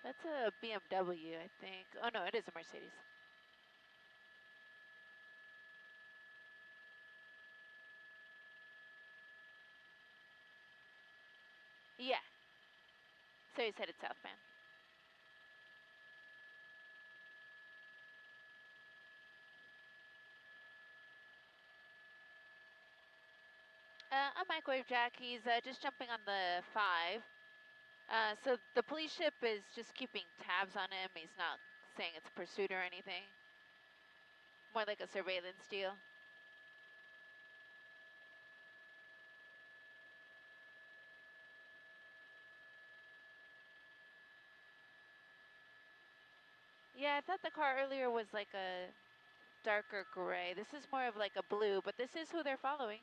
That's a BMW, I think. Oh no, it is a Mercedes. Yeah. So he's headed southbound. A microwave jack. He's just jumping on the 5. So the police ship is just keeping tabs on him. He's not saying it's pursuit or anything. More like a surveillance deal. Yeah, I thought the car earlier was like a darker gray. This is more of like a blue, but this is who they're following.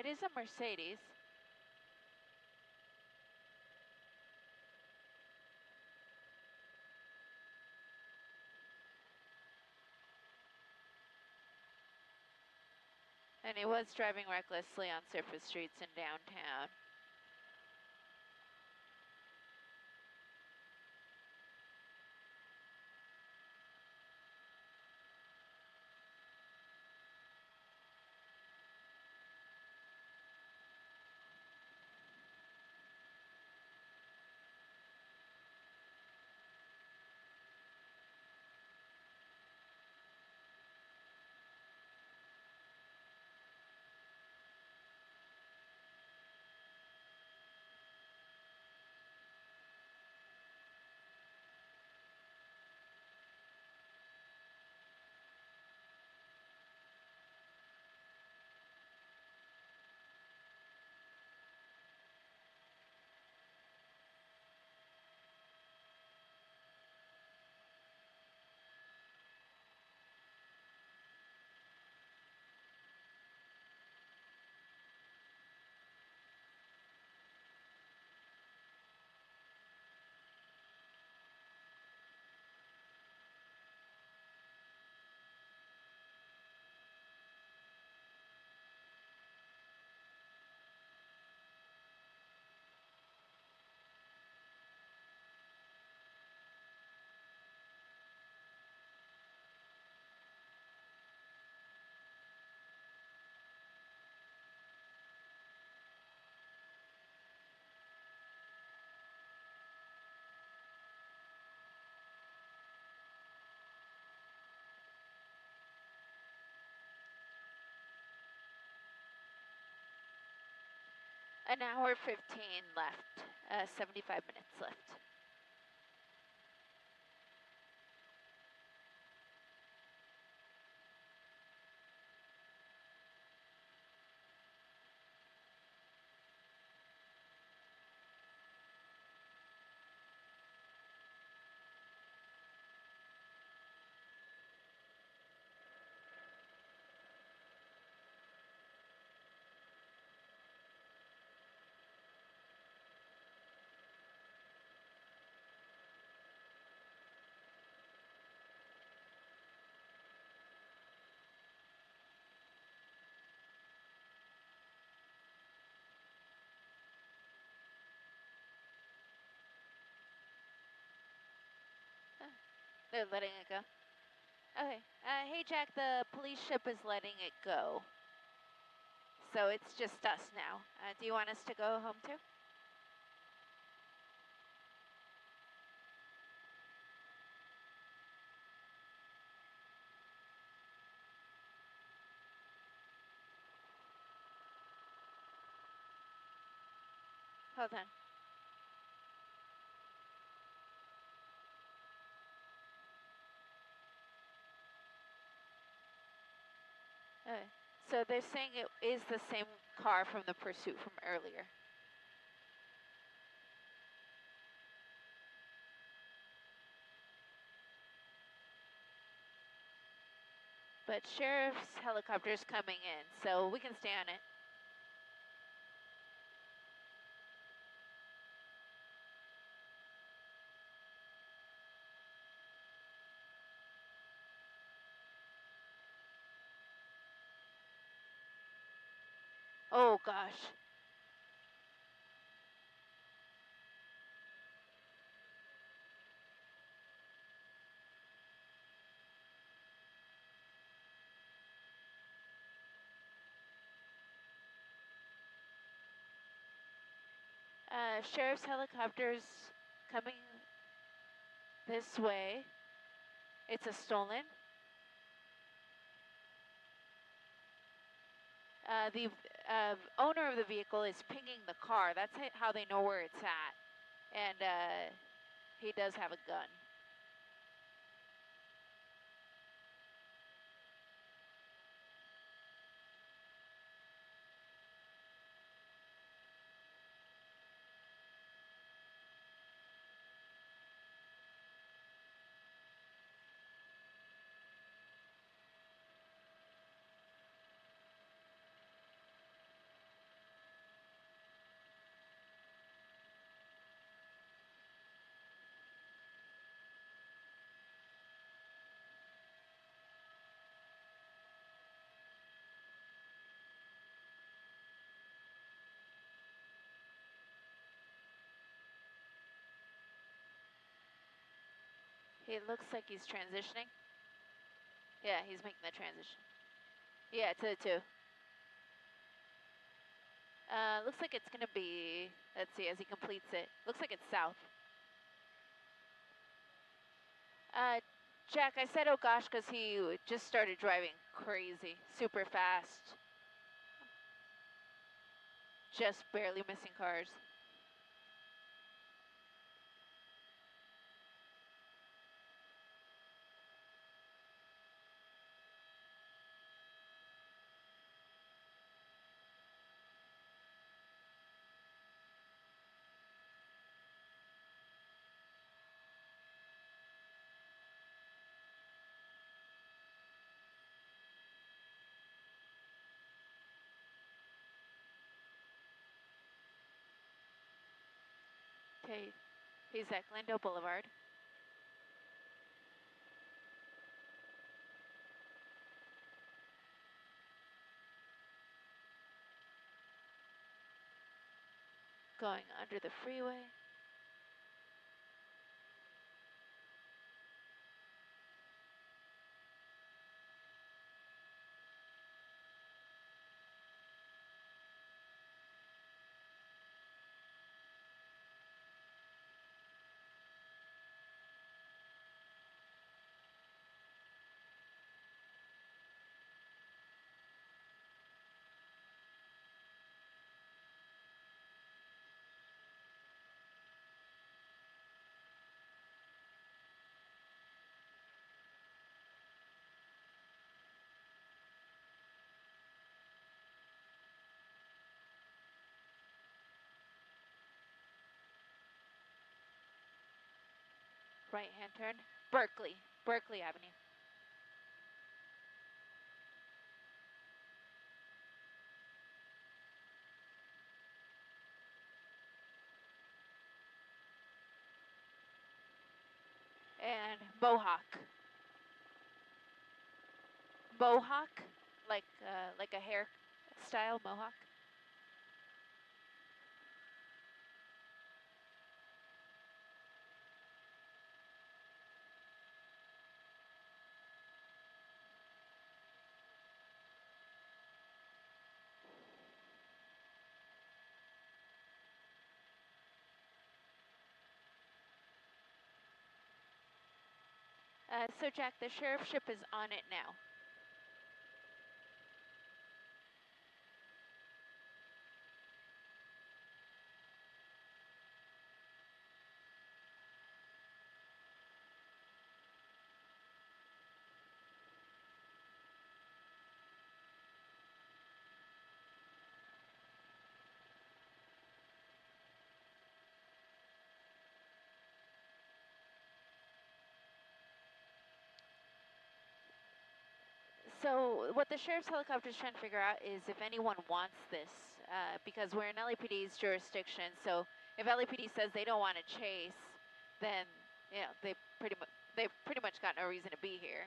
It is a Mercedes. And he was driving recklessly on surface streets in downtown. An hour 15 left. 75 minutes left. They're letting it go. Okay. Hey, Jack, the police ship is letting it go. So it's just us now. Do you want us to go home too? Hold on. Okay. So they're saying it is the same car from the pursuit from earlier. But sheriff's helicopter's coming in, so we can stay on it. Oh gosh. Sheriff's helicopter's coming this way. It's a stolen. The owner of the vehicle is pinging the car. That's how they know where it's at. And he does have a gun. It looks like he's transitioning. Yeah, he's making the transition. Yeah, to the 2. Looks like it's gonna be, let's see, as he completes it. Looks like it's south. Jack, I said oh gosh because he just started driving crazy, super fast. Just barely missing cars. Okay, he's at Glendale Boulevard. Going under the freeway. Right-hand turn. Berkeley Avenue. And Mohawk. Mohawk, like a hairstyle mohawk. So Jack, the sheriff ship is on it now. So what the sheriff's helicopter is trying to figure out is if anyone wants this, because we're in LAPD's jurisdiction. So if LAPD says they don't want to chase, then they've pretty much got no reason to be here.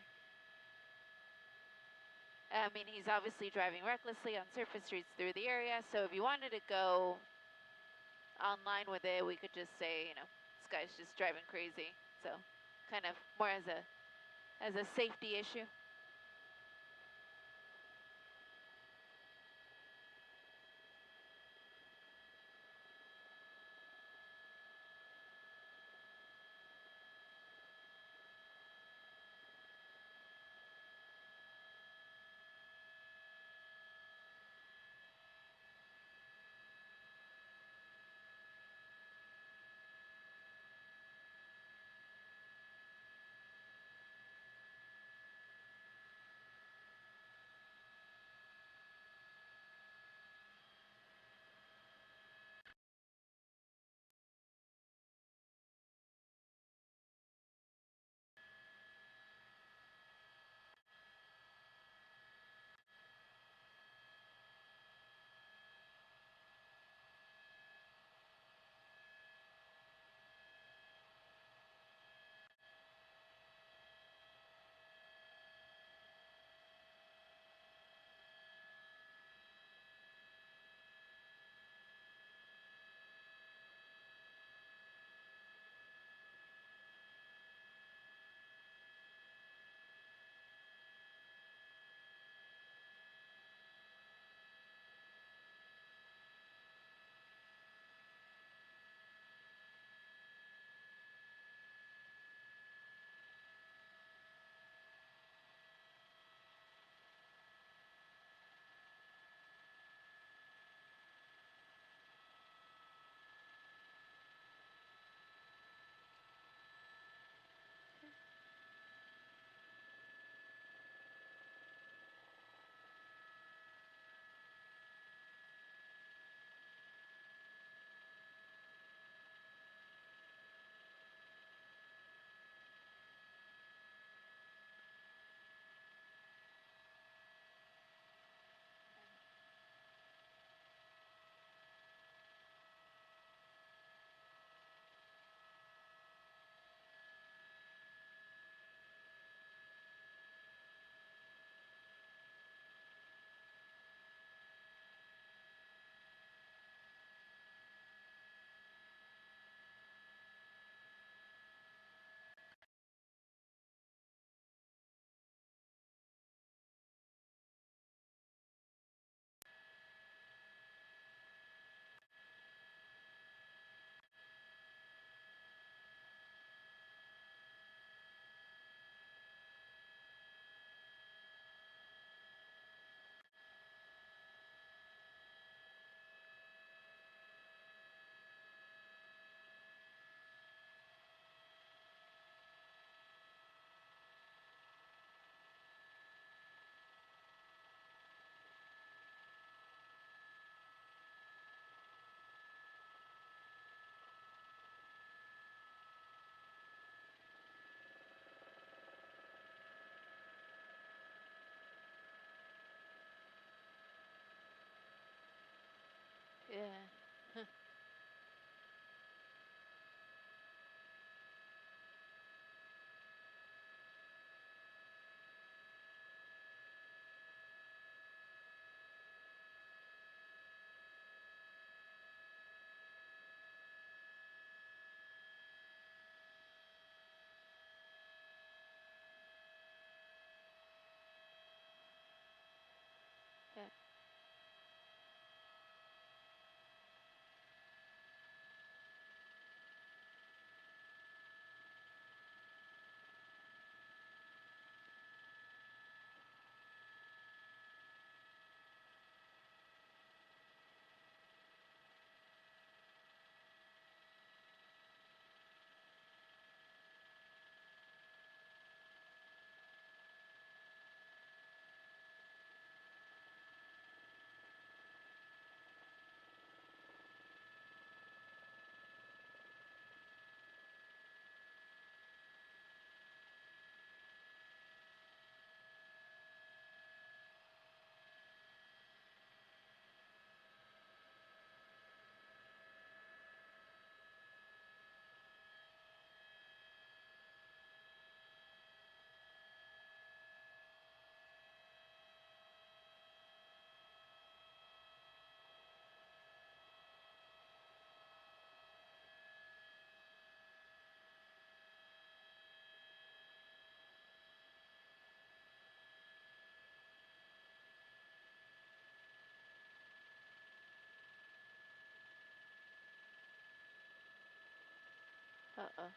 I mean, he's obviously driving recklessly on surface streets through the area. So if you wanted to go online with it, we could just say, this guy's just driving crazy. So kind of more as a safety issue. Yeah. Yeah. Uh-oh.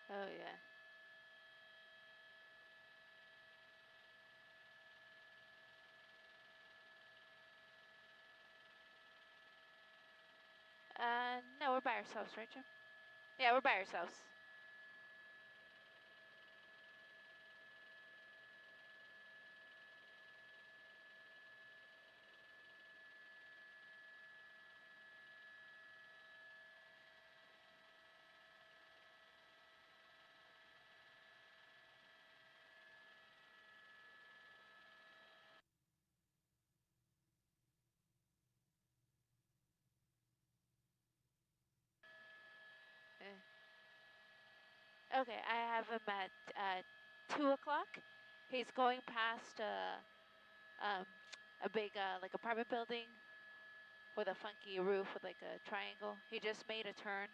Oh, yeah. No, we're by ourselves, right, Jim? Yeah, we're by ourselves. Okay, I have him at 2 o'clock. He's going past um, a big like apartment building with a funky roof with like a triangle. He just made a turn.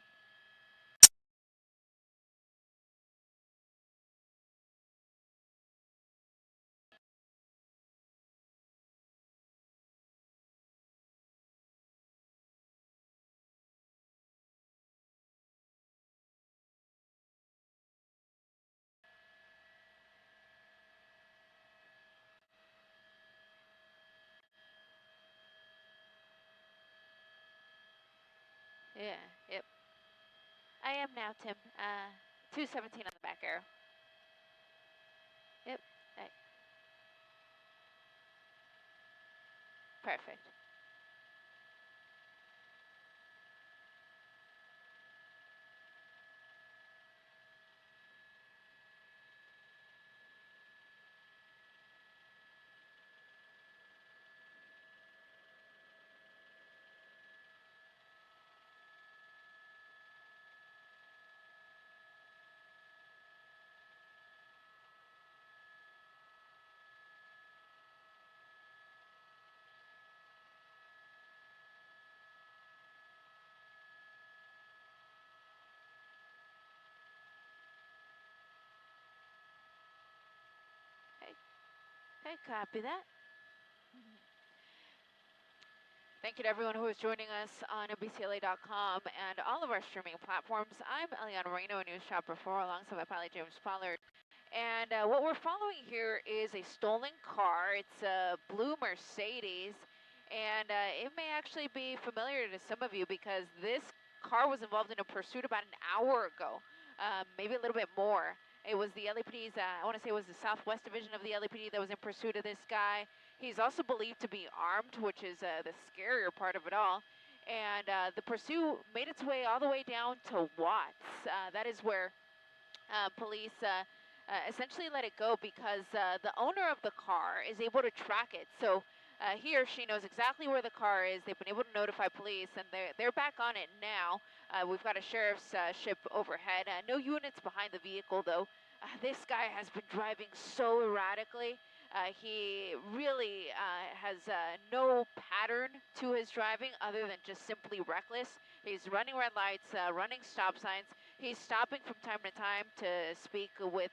Yeah, yep. I am now, Tim. 217 on the back arrow. Yep. I, perfect. Okay, okay, copy that. Thank you to everyone who is joining us on NBCLA.com and all of our streaming platforms. I'm Eliana Moreno, a news shopper 4, alongside my pilot James Pollard. And what we're following here is a stolen car. It's a blue Mercedes, and it may actually be familiar to some of you because this car was involved in a pursuit about an hour ago, maybe a little bit more. It was the LAPD's, I want to say it was the Southwest Division of the LAPD that was in pursuit of this guy. He's also believed to be armed, which is the scarier part of it all. And the pursuit made its way all the way down to Watts. That is where police essentially let it go because the owner of the car is able to track it. So he or she knows exactly where the car is. They've been able to notify police, and they're back on it now. We've got a sheriff's ship overhead. No units behind the vehicle, though. This guy has been driving so erratically. He really has no pattern to his driving other than just simply reckless. He's running red lights, running stop signs. He's stopping from time to time to speak with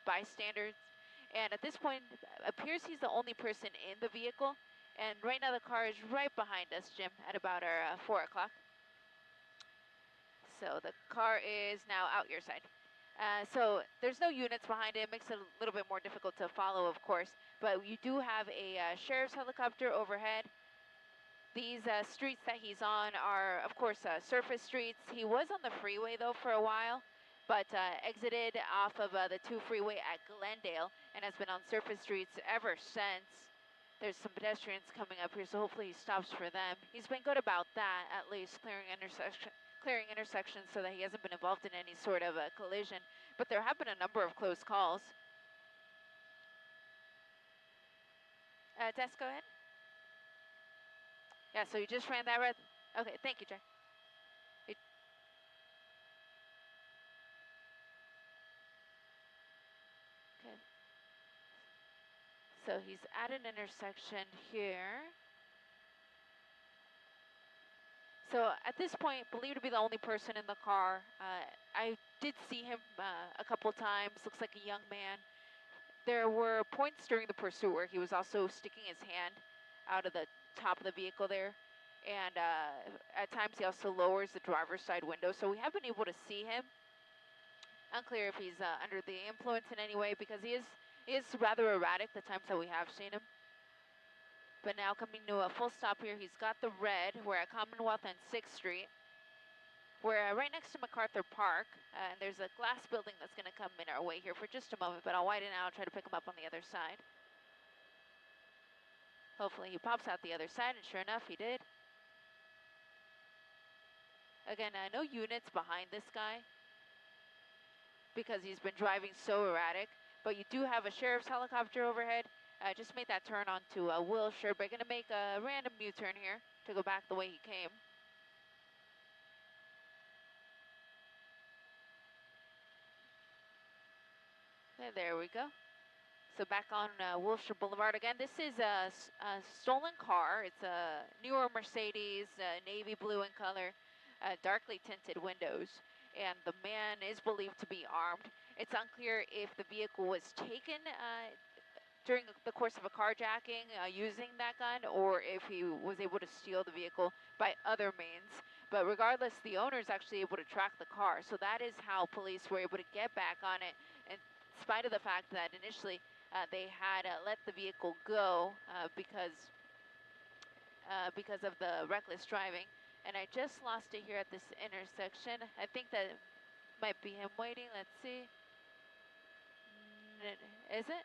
bystanders. And at this point, appears he's the only person in the vehicle. And right now the car is right behind us, Jim, at about our 4 o'clock. So the car is now out your side. So there's no units behind it. It makes it a little bit more difficult to follow, of course. But you do have a sheriff's helicopter overhead. These streets that he's on are, of course, surface streets. He was on the freeway, though, for a while, but exited off of the 2 freeway at Glendale and has been on surface streets ever since. There's some pedestrians coming up here, so hopefully he stops for them. He's been good about that, at least, clearing intersections so that he hasn't been involved in any sort of a collision. But there have been a number of close calls. Des, go ahead. Yeah, so you just ran that red. Okay, thank you, Jack. Okay. So he's at an intersection here. So at this point, believed to be the only person in the car. I did see him a couple times. Looks like a young man. There were points during the pursuit where he was also sticking his hand out of the top of the vehicle there. And at times he also lowers the driver's side window. So we have been able to see him. Unclear if he's under the influence in any way, because he is rather erratic the times that we have seen him. But now coming to a full stop here, he's got the red. We're at Commonwealth and 6th Street. We're right next to MacArthur Park, and there's a glass building that's going to come in our way here for just a moment, but I'll widen out, try to pick him up on the other side. Hopefully he pops out the other side, and sure enough, he did. Again, no units behind this guy because he's been driving so erratic, but you do have a sheriff's helicopter overhead. Just made that turn onto Wilshire, but going to make a random U-turn here to go back the way he came. There we go. So back on Wilshire Boulevard again. This is a stolen car. It's a newer Mercedes, navy blue in color, darkly tinted windows, and the man is believed to be armed. It's unclear if the vehicle was taken during the course of a carjacking using that gun, or if he was able to steal the vehicle by other means. But regardless, the owner is actually able to track the car. So that is how police were able to get back on it, in spite of the fact that initially they had let the vehicle go because of the reckless driving. And I just lost it here at this intersection. I think that might be him waiting. Let's see. Is it?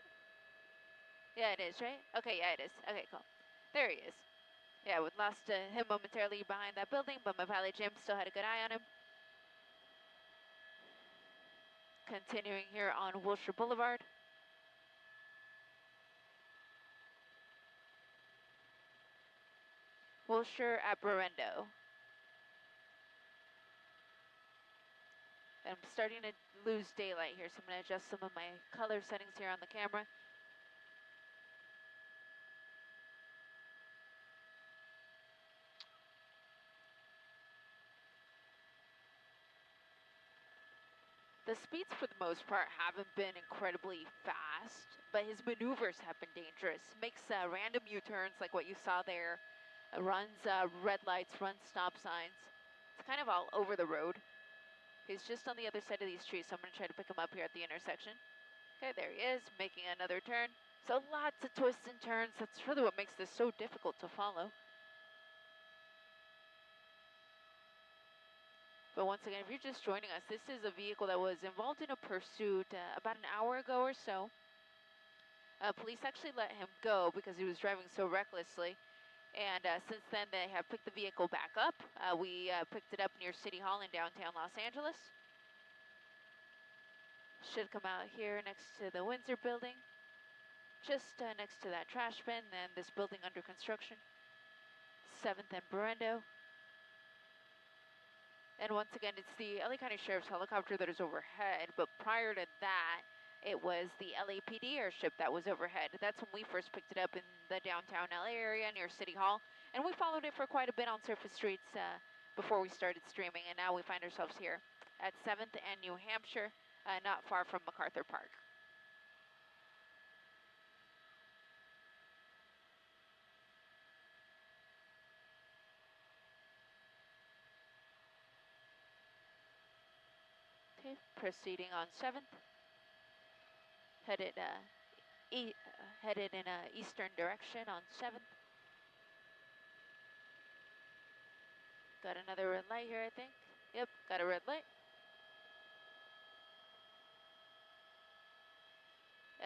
Yeah, it is, right? Okay, yeah, it is. Okay, cool. There he is. Yeah, we lost him momentarily behind that building, but my valet Jim still had a good eye on him. Continuing here on Wilshire Boulevard. Wilshire at Berendo. I'm starting to lose daylight here, so I'm going to adjust some of my color settings here on the camera. The speeds, for the most part, haven't been incredibly fast, but his maneuvers have been dangerous. Makes random U-turns like what you saw there. Runs red lights, runs stop signs. It's kind of all over the road. He's just on the other side of these trees, so I'm going to try to pick him up here at the intersection. Okay, there he is, making another turn. So lots of twists and turns. That's really what makes this so difficult to follow. But once again, if you're just joining us, this is a vehicle that was involved in a pursuit about an hour ago or so. Police actually let him go because he was driving so recklessly. And since then, they have picked the vehicle back up. We picked it up near City Hall in downtown Los Angeles. Should come out here next to the Windsor building. Just next to that trash bin, and this building under construction. 7th and Berendo. And once again, it's the LA County Sheriff's helicopter that is overhead, but prior to that, it was the LAPD airship that was overhead. That's when we first picked it up in the downtown LA area near City Hall, and we followed it for quite a bit on surface streets before we started streaming, and now we find ourselves here at 7th and New Hampshire, not far from MacArthur Park. Okay, proceeding on 7th. Headed headed in a eastern direction on 7th. Got another red light here, I think. Yep, got a red light.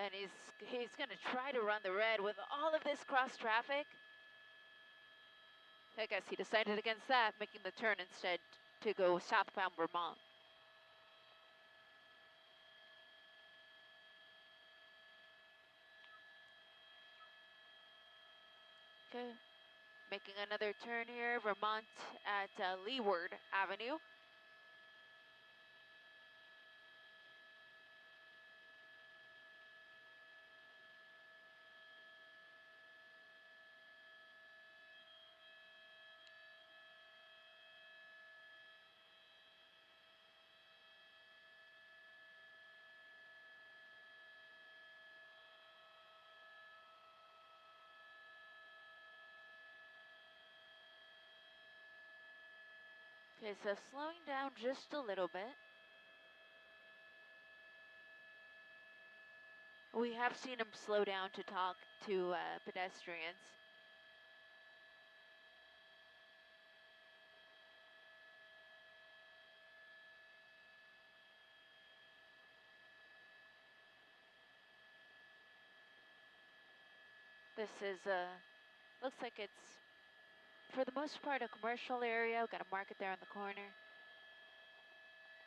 And he's gonna try to run the red with all of this cross traffic. I guess he decided against that, making the turn instead to go southbound Vermont. Okay, making another turn here, Vermont at Leeward Avenue. Okay, so slowing down just a little bit. We have seen him slow down to talk to pedestrians. This is, looks like it's, for the most part, a commercial area. We've got a market there in the corner.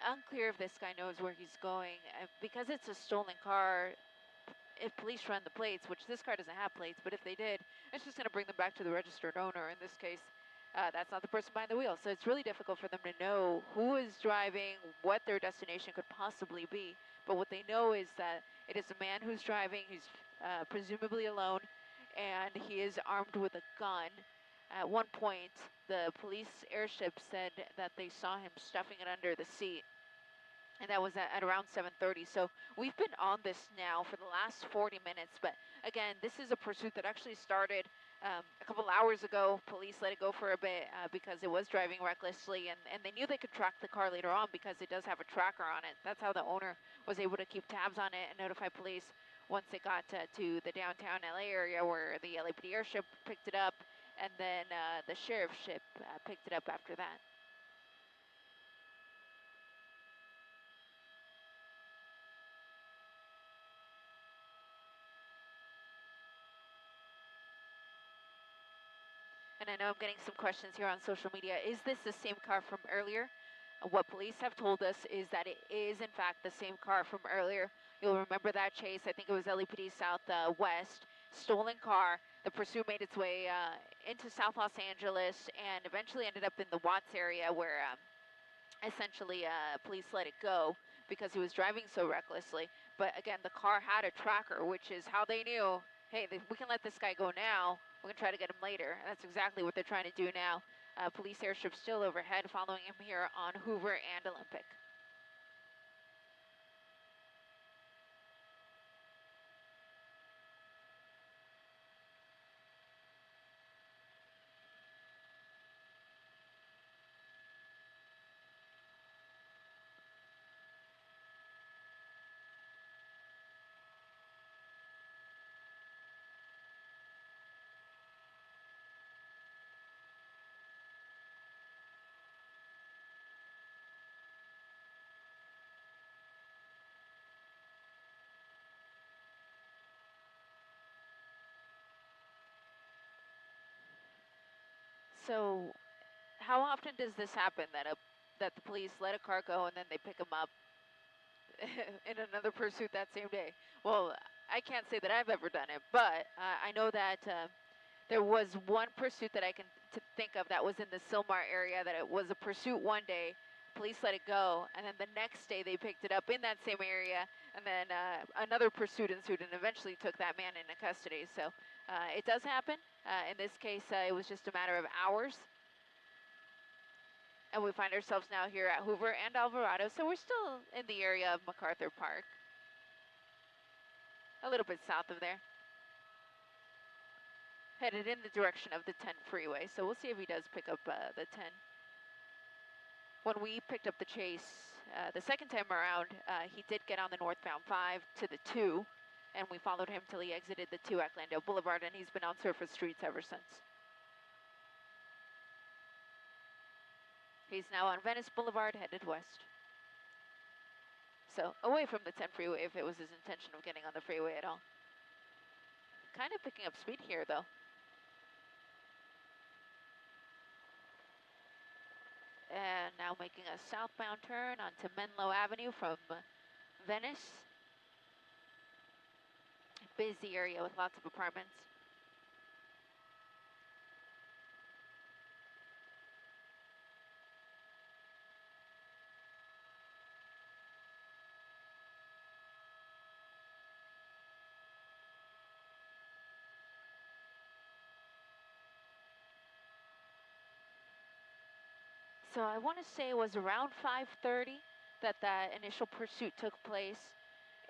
Unclear if this guy knows where he's going. Because it's a stolen car, if police run the plates, which this car doesn't have plates, but if they did, it's just going to bring them back to the registered owner. In this case, that's not the person behind the wheel. So it's really difficult for them to know who is driving, what their destination could possibly be. But what they know is that it is a man who's driving, he's presumably alone, and he is armed with a gun. At one point, the police airship said that they saw him stuffing it under the seat, and that was at around 7:30. So we've been on this now for the last 40 minutes. But again, this is a pursuit that actually started a couple hours ago. Police let it go for a bit because it was driving recklessly, and they knew they could track the car later on because it does have a tracker on it. That's how the owner was able to keep tabs on it and notify police once it got to the downtown LA area where the LAPD airship picked it up, and then the sheriff's ship picked it up after that. And I know I'm getting some questions here on social media. Is this the same car from earlier? What police have told us is that it is, in fact, the same car from earlier. You'll remember that chase. I think it was LAPD Southwest. Stolen car. The pursuit made its way into South Los Angeles and eventually ended up in the Watts area where essentially police let it go because he was driving so recklessly. But again, the car had a tracker, which is how they knew, hey, we can let this guy go now. We can try to get him later. And that's exactly what they're trying to do now. Police airship still overhead, following him here on Hoover and Olympic. So how often does this happen that the police let a car go and then they pick him up in another pursuit that same day? Well, I can't say that I've ever done it, but I know that there was one pursuit that I can think of that was in the Sylmar area, that it was a pursuit one day, police let it go, and then the next day they picked it up in that same area, and then another pursuit ensued and eventually took that man into custody. So it does happen. In this case, it was just a matter of hours. And we find ourselves now here at Hoover and Alvarado, so we're still in the area of MacArthur Park, a little bit south of there. Headed in the direction of the 10 freeway, so we'll see if he does pick up the 10. When we picked up the chase the second time around, he did get on the northbound 5 to the 2, and we followed him till he exited the 2 at Glendale Boulevard, and he's been on surface streets ever since. He's now on Venice Boulevard, headed west. So away from the 10 freeway if it was his intention of getting on the freeway at all. Kind of picking up speed here, though. And now making a southbound turn onto Menlo Avenue from Venice. Busy area with lots of apartments. So I want to say it was around 5:30 that that initial pursuit took place,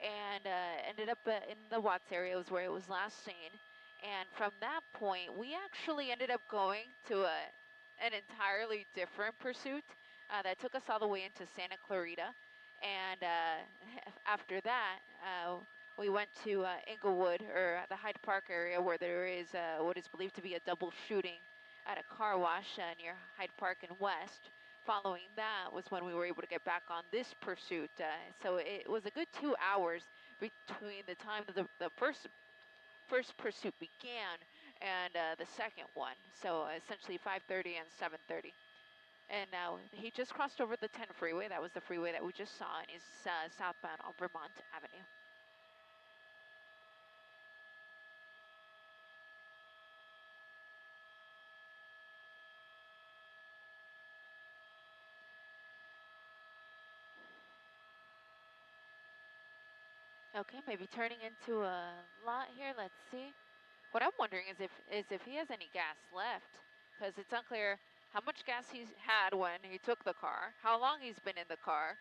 and ended up in the Watts area was where it was last seen. And from that point, we actually ended up going to an entirely different pursuit that took us all the way into Santa Clarita. And after that, we went to Inglewood, or the Hyde Park area, where there is what is believed to be a double shooting at a car wash near Hyde Park and West. Following that was when we were able to get back on this pursuit. So it was a good 2 hours between the time that the first pursuit began and the second one. So essentially 5:30 and 7:30. And now he just crossed over the 10 freeway. That was the freeway that we just saw, and he's southbound on Vermont Avenue. Okay, maybe turning into a lot here. Let's see. What I'm wondering is if he has any gas left, because it's unclear how much gas he's had when he took the car, how long he's been in the car,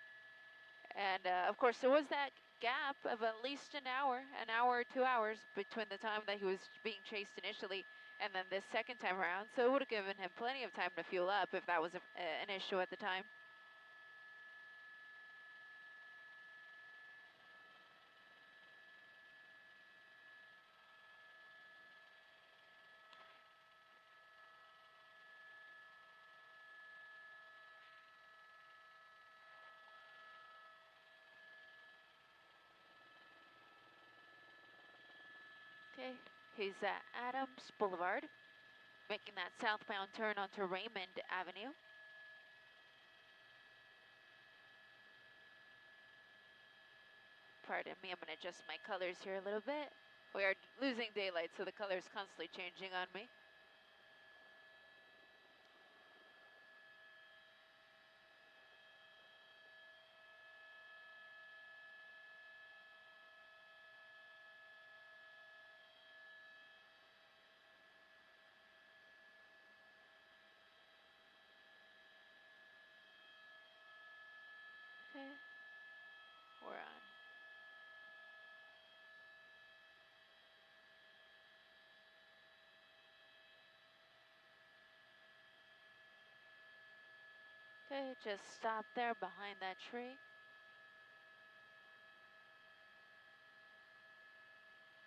and of course there was that gap of at least an hour or 2 hours between the time that he was being chased initially and then this second time around. So it would have given him plenty of time to fuel up if that was an issue at the time. Okay, he's at Adams Boulevard, making that southbound turn onto Raymond Avenue. Pardon me, I'm going to adjust my colors here a little bit. We are losing daylight, so the color is constantly changing on me. Okay, we're on. Okay, just stop there behind that tree.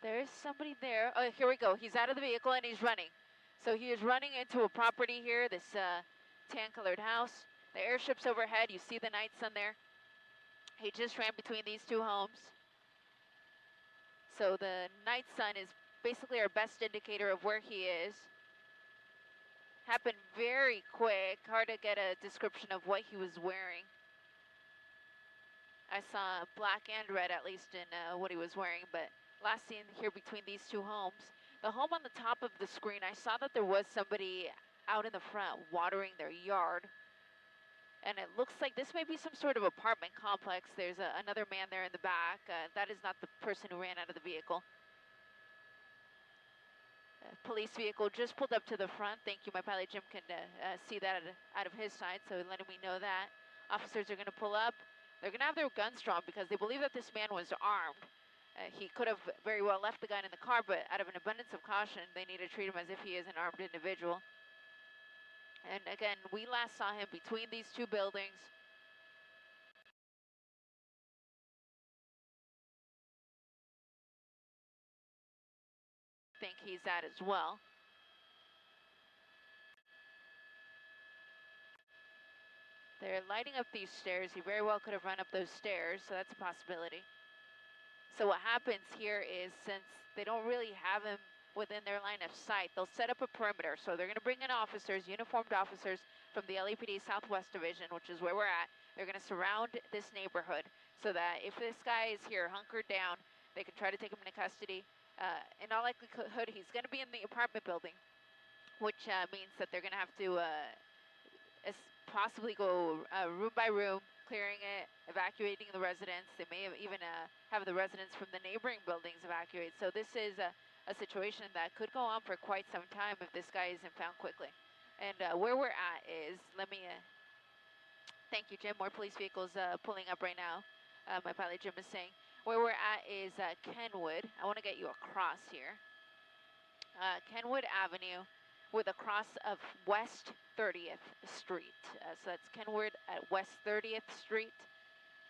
There is somebody there. Oh, here we go. He's out of the vehicle and he's running. So he is running into a property here, this tan-colored house. The airship's overhead. You see the night sun there. He just ran between these two homes. So the night sun is basically our best indicator of where he is. Happened very quick. Hard to get a description of what he was wearing. I saw black and red, at least, in what he was wearing, but last seen here between these two homes. The home on the top of the screen, I saw that there was somebody out in the front watering their yard. And it looks like this may be some sort of apartment complex. There's another man there in the back. That is not the person who ran out of the vehicle. Police vehicle just pulled up to the front. Thank you. My pilot Jim can see that out of his side, so letting me know that. Officers are going to pull up. They're going to have their guns drawn because they believe that this man was armed. He could have very well left the gun in the car, but out of an abundance of caution, they need to treat him as if he is an armed individual. And again, we last saw him between these two buildings. I think he's at as well. They're lighting up these stairs. He very well could have run up those stairs, so that's a possibility. So what happens here is, since they don't really have him within their line of sight, they'll set up a perimeter. So they're going to bring in officers, uniformed officers from the LAPD Southwest Division, which is where we're at. They're going to surround this neighborhood so that if this guy is here hunkered down, they can try to take him into custody. In all likelihood, he's going to be in the apartment building, which means that they're going to have to possibly go room by room, clearing it, evacuating the residents. They may even have the residents from the neighboring buildings evacuate. So this is a situation that could go on for quite some time if this guy isn't found quickly. And where we're at is, let me Thank you, Jim. More police vehicles pulling up right now. My pilot Jim is saying. Where we're at is Kenwood. I want to get you across here. Kenwood Avenue with a cross of West 30th Street. So that's Kenwood at West 30th Street.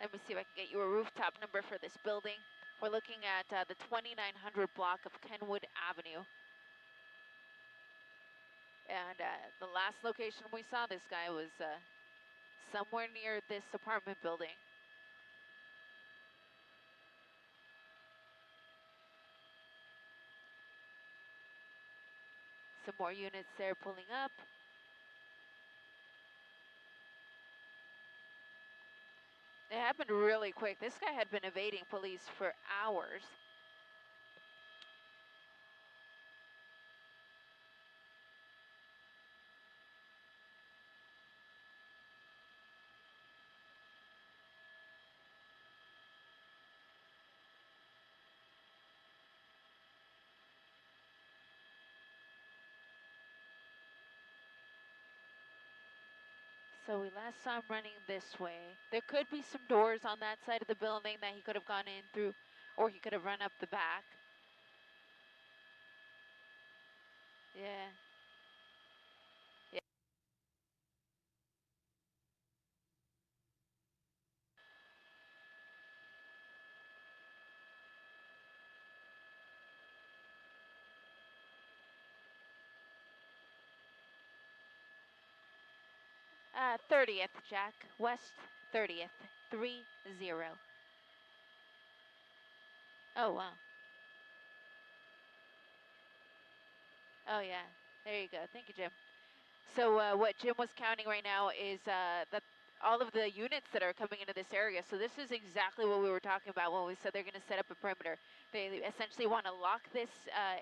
Let me see if I can get you a rooftop number for this building. We're looking at the 2900 block of Kenwood Avenue. And the last location we saw this guy was somewhere near this apartment building. Some more units there pulling up. It happened really quick. This guy had been evading police for hours. So we last saw him running this way. There could be some doors on that side of the building that he could have gone in through, or he could have run up the back. Yeah. 30th, Jack. West 30th. 30. Oh, wow. Oh, yeah. There you go. Thank you, Jim. So what Jim was counting right now is that all of the units that are coming into this area. So this is exactly what we were talking about when we said they're going to set up a perimeter. They essentially want to lock this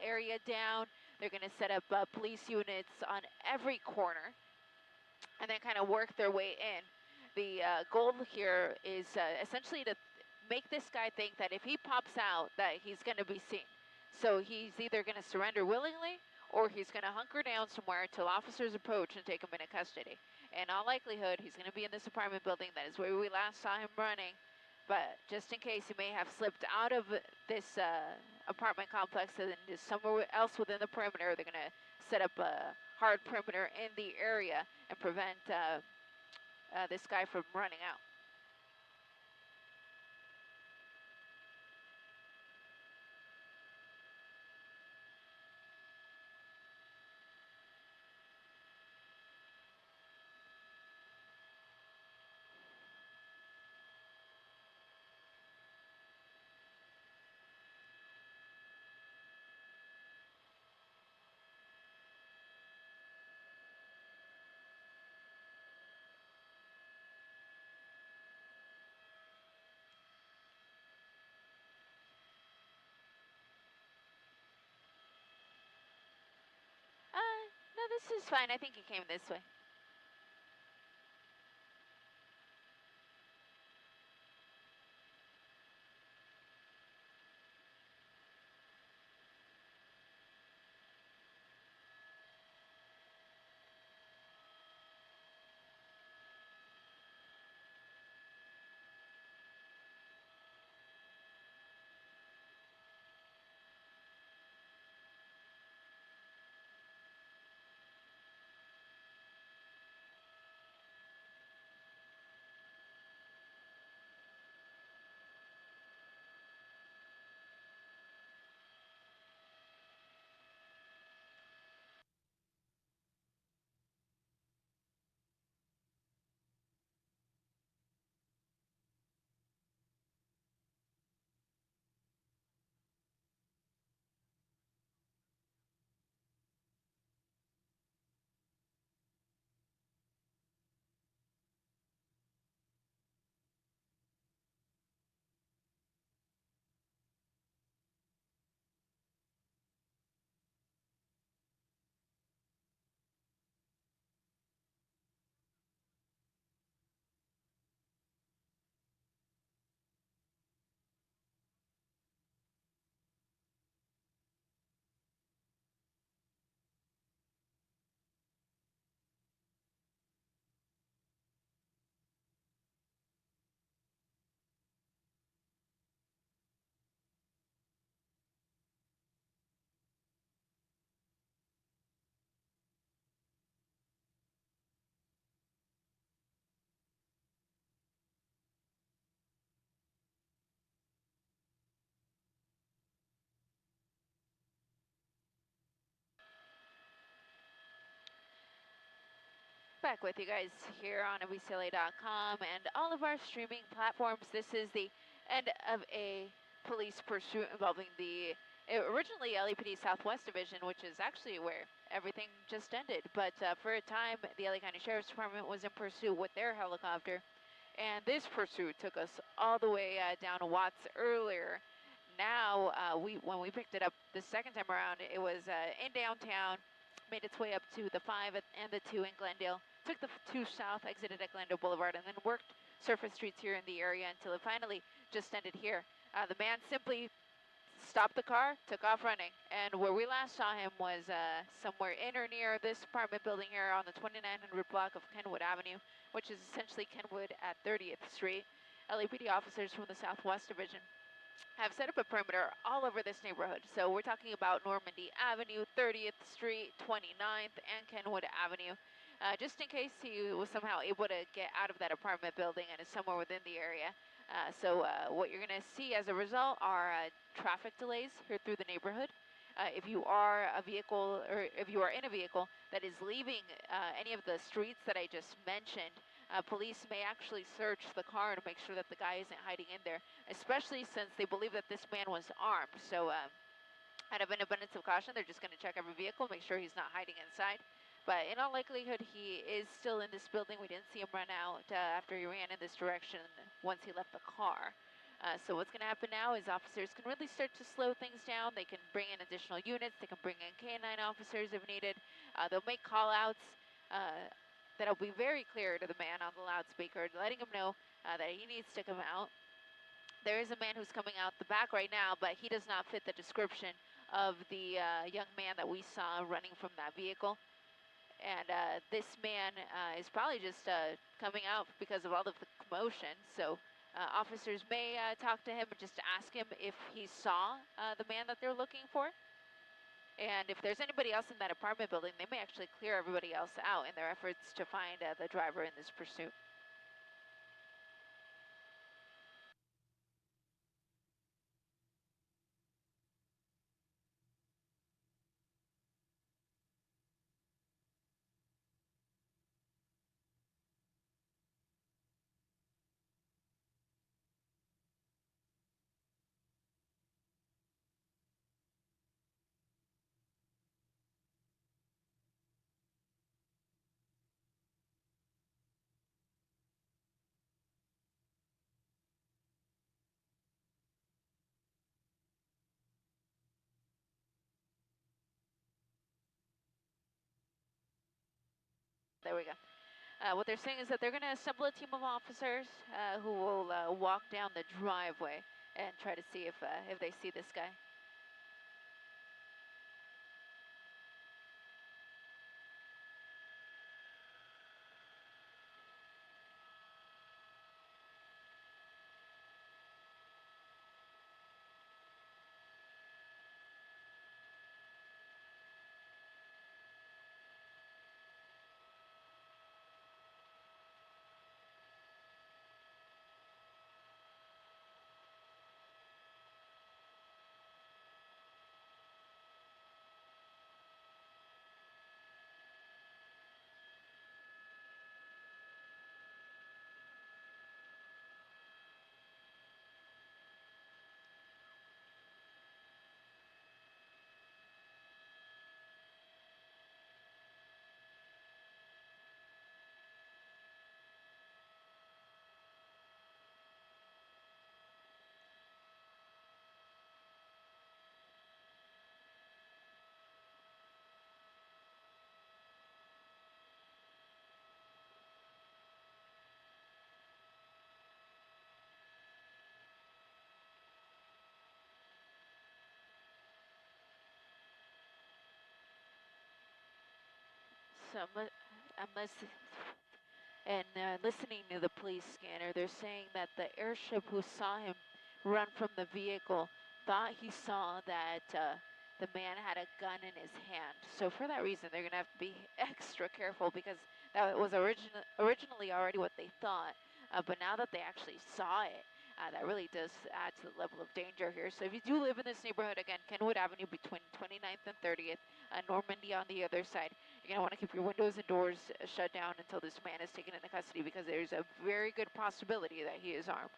area down. They're going to set up police units on every corner and then kind of work their way in. The goal here is essentially to make this guy think that if he pops out that he's going to be seen. So he's either going to surrender willingly or he's going to hunker down somewhere until officers approach and take him into custody. In all likelihood, he's going to be in this apartment building. That is where we last saw him running. But just in case, he may have slipped out of this apartment complex and just somewhere else within the perimeter. They're going to set up a hard perimeter in the area and prevent this guy from running out. No, this is fine. I think he came this way. back with you guys here on WCLA.com and all of our streaming platforms. This is the end of a police pursuit involving the originally LAPD Southwest Division, which is actually where everything just ended. But for a time, the LA County Sheriff's Department was in pursuit with their helicopter, and this pursuit took us all the way down to Watts earlier. Now, when we picked it up the second time around, it was in downtown, made its way up to the 5 and the 2 in Glendale, took the 2 south, exited at Glendale Boulevard, and then worked surface streets here in the area until it finally just ended here. The man simply stopped the car, took off running, and where we last saw him was somewhere in or near this apartment building here on the 2900 block of Kenwood Avenue, which is essentially Kenwood at 30th Street. LAPD officers from the Southwest Division have set up a perimeter all over this neighborhood. So we're talking about Normandy Avenue, 30th Street, 29th, and Kenwood Avenue, just in case he was somehow able to get out of that apartment building and is somewhere within the area. So what you're going to see as a result are traffic delays here through the neighborhood. If you are a vehicle, or if you are in a vehicle that is leaving any of the streets that I just mentioned, police may actually search the car to make sure that the guy isn't hiding in there, especially since they believe that this man was armed. So out of an abundance of caution, they're just going to check every vehicle, make sure he's not hiding inside. But in all likelihood, he is still in this building. We didn't see him run out after he ran in this direction once he left the car. So what's going to happen now is officers can really start to slow things down. They can bring in additional units. They can bring in K-9 officers if needed. They'll make call-outs that'll be very clear to the man on the loudspeaker, letting him know that he needs to come out. There is a man who's coming out the back right now, but he does not fit the description of the young man that we saw running from that vehicle. And this man is probably just coming out because of all of the commotion. So officers may talk to him and just ask him if he saw the man that they're looking for. And if there's anybody else in that apartment building, they may actually clear everybody else out in their efforts to find the driver in this pursuit. There we go. What they're saying is that they're going to assemble a team of officers who will walk down the driveway and try to see if they see this guy. So listening to the police scanner, they're saying that the airship who saw him run from the vehicle thought he saw that the man had a gun in his hand. So for that reason, they're going to have to be extra careful because that was originally already what they thought. But now that they actually saw it, that really does add to the level of danger here. So if you do live in this neighborhood, again, Kenwood Avenue between 29th and 30th, Normandy on the other side, You're going to want to keep your windows and doors shut down until this man is taken into custody, because there's a very good possibility that he is armed.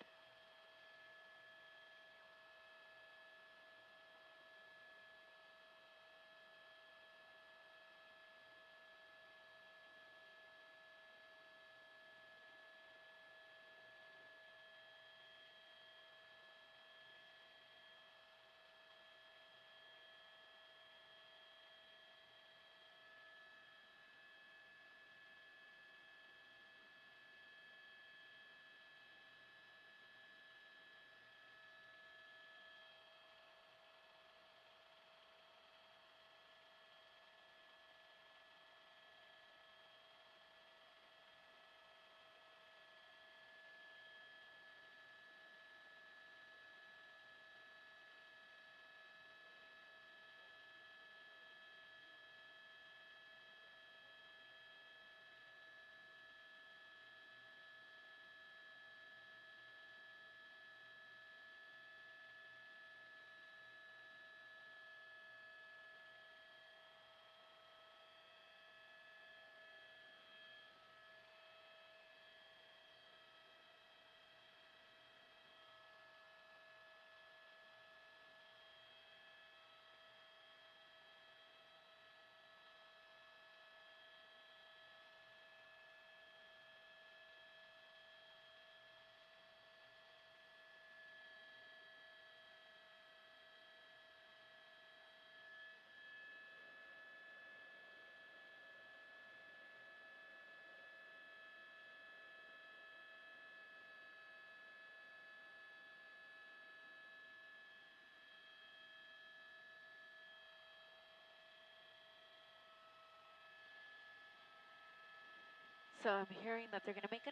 So I'm hearing that they're going to make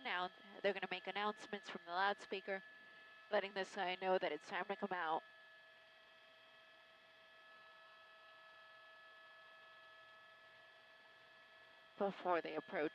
announcements from the loudspeaker, letting this guy know that it's time to come out. Before they approach.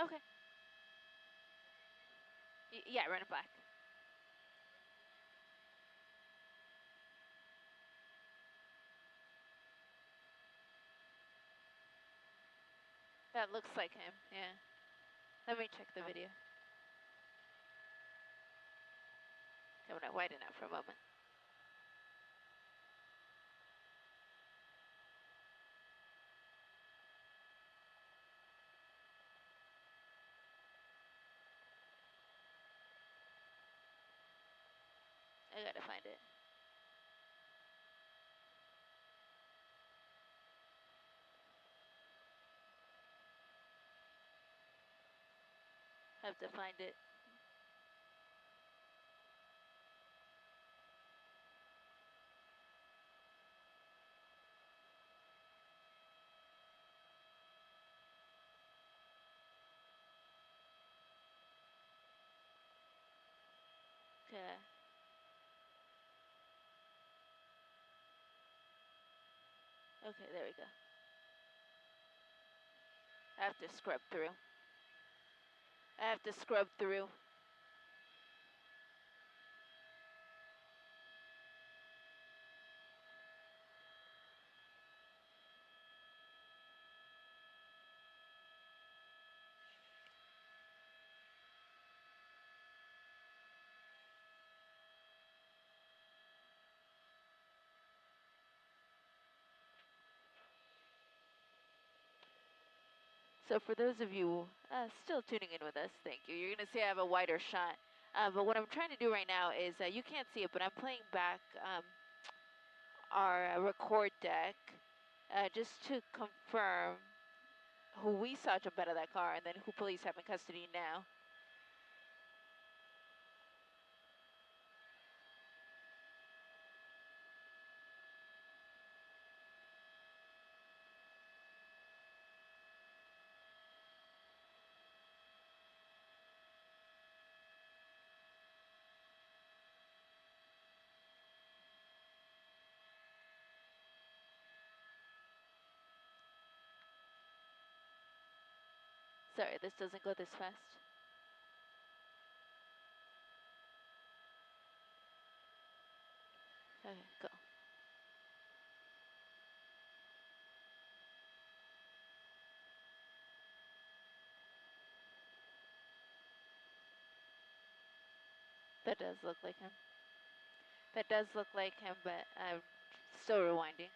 Okay. Yeah, run it black. That looks like him, yeah. Let me check the video. I'm gonna widen out for a moment. I gotta find it. Have to find it. Okay. Okay, there we go. I have to scrub through. I have to scrub through. So for those of you still tuning in with us, thank you. You're going to see I have a wider shot. But what I'm trying to do right now is, you can't see it, but I'm playing back our record deck just to confirm who we saw jump out of that car and then who police have in custody now. Sorry, this doesn't go this fast. Okay, go. That does look like him. That does look like him, but I'm still rewinding.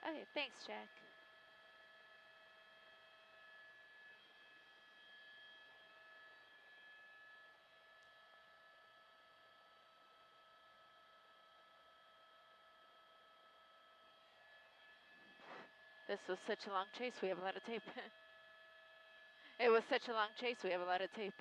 Okay, thanks, Jack. This was such a long chase, we have a lot of tape. It was such a long chase, we have a lot of tape.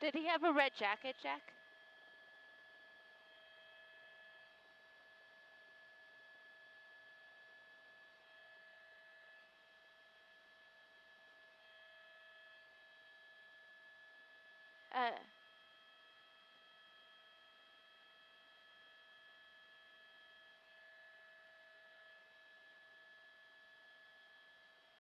Did he have a red jacket, Jack?